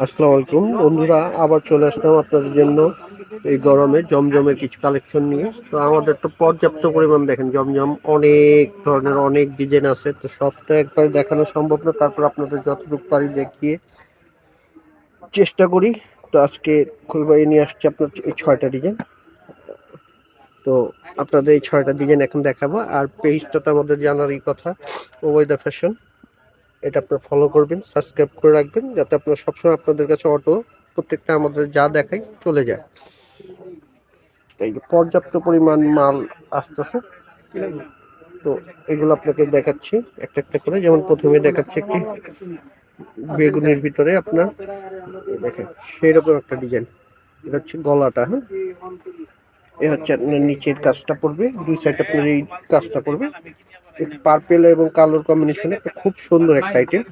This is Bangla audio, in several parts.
আসসালামু আলাইকুম বন্ধুরা, আবার চলে আসলাম আপনাদের জন্য এই গরমে জমজমের কিছু কালেকশন নিয়ে। তো আমাদের তো পর্যাপ্ত পরিমাণ, দেখেন জমজম অনেক ধরনের অনেক ডিজাইন আছে, তো সবটা একবার দেখানো সম্ভব না, তারপর আপনাদের যতটুকু পারি দেখিয়ে চেষ্টা করি। তো আজকে খুলবাই নিয়ে আসছি আপনার এই 6টা ডিজাইন। তো আপনাদের এই 6টা ডিজাইন এখন দেখাবো। আর পেজটা তো আমাদের জানারই কথা, ওবায়দা ফ্যাশন, এটা আপনার ফলো করবেন, সাবস্ক্রাইব করে রাখবেন, যাতে আপনার সবসময় আপনাদের কাছে অটো প্রত্যেকটা আমাদের যা দেখাই চলে যায়। এই যে পর্যাপ্ত পরিমাণ মাল আসতেছে, তো এগুলো আপনাকে দেখাচ্ছি একটা একটা করে। যেমন প্রথমে দেখাচ্ছি একটি বেগুনের ভিতরে আপনার দেখেন সেই রকম একটা ডিজাইন। এটা হচ্ছে গলাটা, হ্যাঁ, এ হচ্ছে আপনার নিচের কাজটা পড়বে, দুই সাইড আপনার এই কাজটা পড়বে পার্পেল এবং কালোর কম্বিনেশনে, একটা খুব সুন্দর একটা আইটেম।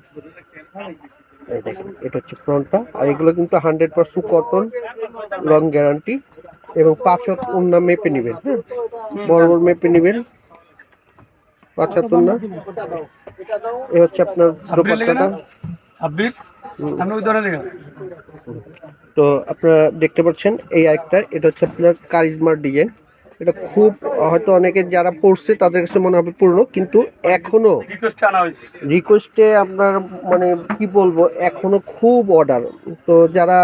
এই দেখেন এটা হচ্ছে ফ্রন্টটা, আর এগুলো কিন্তু 100% কটন, রং গ্যারান্টি, এবং 5 হাত ওড়না মেপে নেবেন, হ্যাঁ, বড় বড় মেপে নেবেন, 5 হাত ওড়না। এ হচ্ছে আপনার দোপাট্টাটা। তো আপনারা দেখতে পাচ্ছেন এই আরেকটা, এটা হচ্ছে আপনার কারিজমার ডিজাইন। এটা খুব, হয়তো অনেকে যারা পড়ছে তাদের কাছে মনে হবে পুরনো, কিন্তু এখনো রিকোয়েস্টে আপনার মানে কি বলবো, এখনো খুব অর্ডার। তো যারা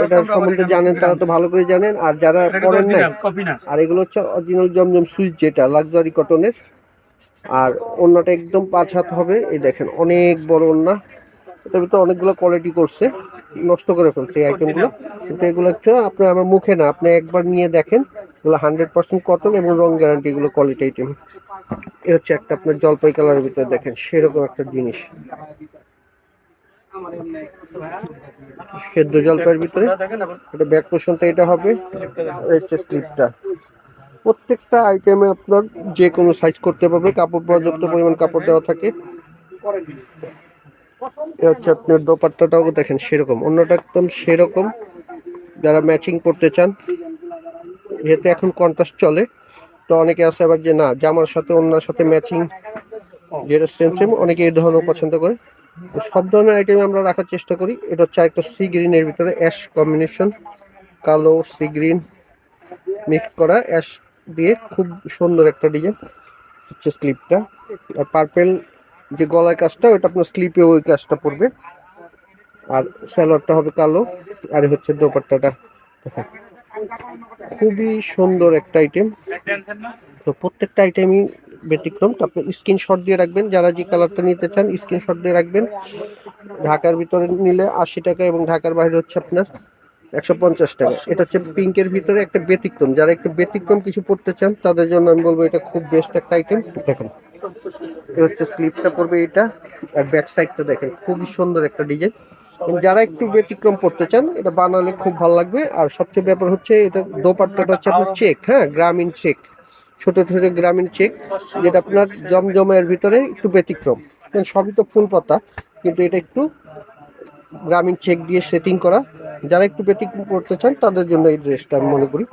এটা সম্বন্ধে জানেন তারা তো ভালো করে জানেন, আর যারা পড়েন নাই, আর এগুলো হচ্ছে অরিজিনাল জমজম সুইচ, যেটা লাক্সারি কটনের। আর ওড়নাটা একদম 5 হাত হবে, এই দেখেন অনেক বড় ওড়না। এটার ভিতরে অনেকগুলো কোয়ালিটি করছে, নষ্ট করে ফেলছে এই আইটেমগুলো, কিন্তু এগুলো হচ্ছে আপনার আমার মুখে না, আপনি একবার নিয়ে দেখেন, এগুলো 100% কটন এবং রং গ্যারান্টি, এগুলো কোয়ালিটি আইটেম। এ হচ্ছে একটা আপনার জলপাই কালারের ভিতরে, দেখেন সেরকম একটা জিনিস, সেদ্ধ জলপাইয়ের ভিতরে। এটা ব্যাক পোর্শনটা এটা হবে, হচ্ছে স্লিপটা। প্রত্যেকটা আইটেমে আপনার যে কোনো সাইজ করতে পারবে, কাপড় পর্যাপ্ত পরিমাণ কাপড় দেওয়া থাকে। এ হচ্ছে আপনার দোপাট্টাটাও দেখেন সেরকম, অন্যটা একদম সেরকম। যারা ম্যাচিং করতে চান, যেহেতু এখন কন্ট্রাস্ট চলে, তো অনেকে আছে আবার যে না জামার সাথে অন্যের সাথে ম্যাচিং, যেটা সেম সেম, অনেকে এই ধরনের পছন্দ করে। তো সব ধরনের আইটেম আমরা রাখার চেষ্টা করি। এটা হচ্ছে একটা সি গ্রিনের ভিতরে অ্যাশ কম্বিনেশন, কালো সি গ্রিন মিক্স করা অ্যাশ দিয়ে, খুব সুন্দর একটা ডিজাইন হচ্ছে স্লিপটা। আর পার্পেল যে গলার কাজটা, ওটা আপনার স্লিপে ওই কাজটা পড়বে। আর স্যালোয়ারটা হবে কালো, আর হচ্ছে দোপাট্টাটা। খুবই সুন্দর একটা আইটেম। তো প্রত্যেকটা আইটেমই ব্যতিক্রম। তো আপনি স্ক্রিনশট দিয়ে রাখবেন, যারা যে কালারটা নিতে চান স্ক্রিনশট দিয়ে রাখবেন। ঢাকার ভিতরে নিলে 80 টাকা, এবং ঢাকার বাইরে হচ্ছে আপনার 150 টাকা। এটা হচ্ছে পিঙ্কের ভিতরে একটা ব্যতিক্রম, যারা একটু ব্যতিক্রম কিছু পড়তে চান তাদের জন্য আমি বলবো এটা খুব বেস্ট একটা আইটেম। দেখেন এটা হচ্ছে স্লিপটা পড়বে এটা, আর ব্যাক সাইডটা দেখেন খুবই সুন্দর একটা ডিজাইন। যারা একটু ব্যতিক্রম পড়তে চান এটা বানালে খুব ভালো লাগবে। আর সবচেয়ে ব্যাপার হচ্ছে এটা দোপাট্টাটা হচ্ছে আপনার চেক, হ্যাঁ, গ্রামীণ চেক, ছোট ছোট গ্রামীণ চেক, যেটা আপনার জমজমের ভিতরে একটু ব্যতিক্রম। সবই তো ফুল পাতা, কিন্তু এটা একটু গ্রামীণ চেক দিয়ে সেটিং করা। যারা একটু ব্যতিক্রম করতে চান তাদের জন্য এই ড্রেসটা আমি মনে করি।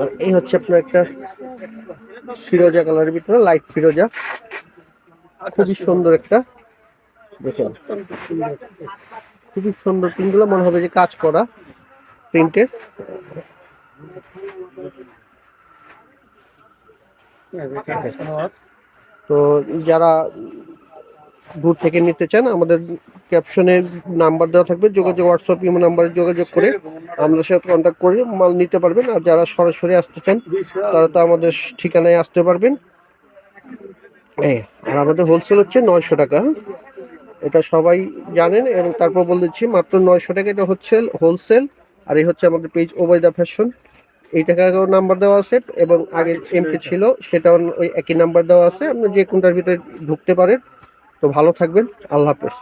আর এই হচ্ছে আপনার একটা ফিরোজা কালারের ভিতরে, লাইট ফিরোজা, খুবই সুন্দর একটা, দেখেন খুবই সুন্দর প্রিন্টগুলো, মনে হবে যে কাজ করা প্রিন্টের। তো যারা দূর থেকে নিতে চান, আমাদের ক্যাপশনে নাম্বার দেওয়া থাকবে, যোগাযোগ হোয়াটসঅ্যাপ ইমো নাম্বারে যোগাযোগ করে আমাদের সাথে কন্ট্যাক্ট করে মাল নিতে পারবেন। আর যারা সরাসরি আসতে চান তারা তো আমাদের ঠিকানায় আসতে পারবেন। আর আমাদের হোলসেল হচ্ছে 900 টাকা, এটা সবাই জানেন। এবং তারপর বলে দিচ্ছি মাত্র 900 টাকা, এটা হচ্ছে হোলসেল। আর এই হচ্ছে আমাদের পেজ ওবায়দা ফ্যাশন, এই টাকারও নাম্বার দেওয়া আছে, এবং আগে এমপি ছিল সেটাও ওই একই নাম্বার দেওয়া আছে, আপনি যে কোনটার ভিতরে ঢুকতে পারেন। তো ভালো থাকবেন, আল্লাহ হাফেজ।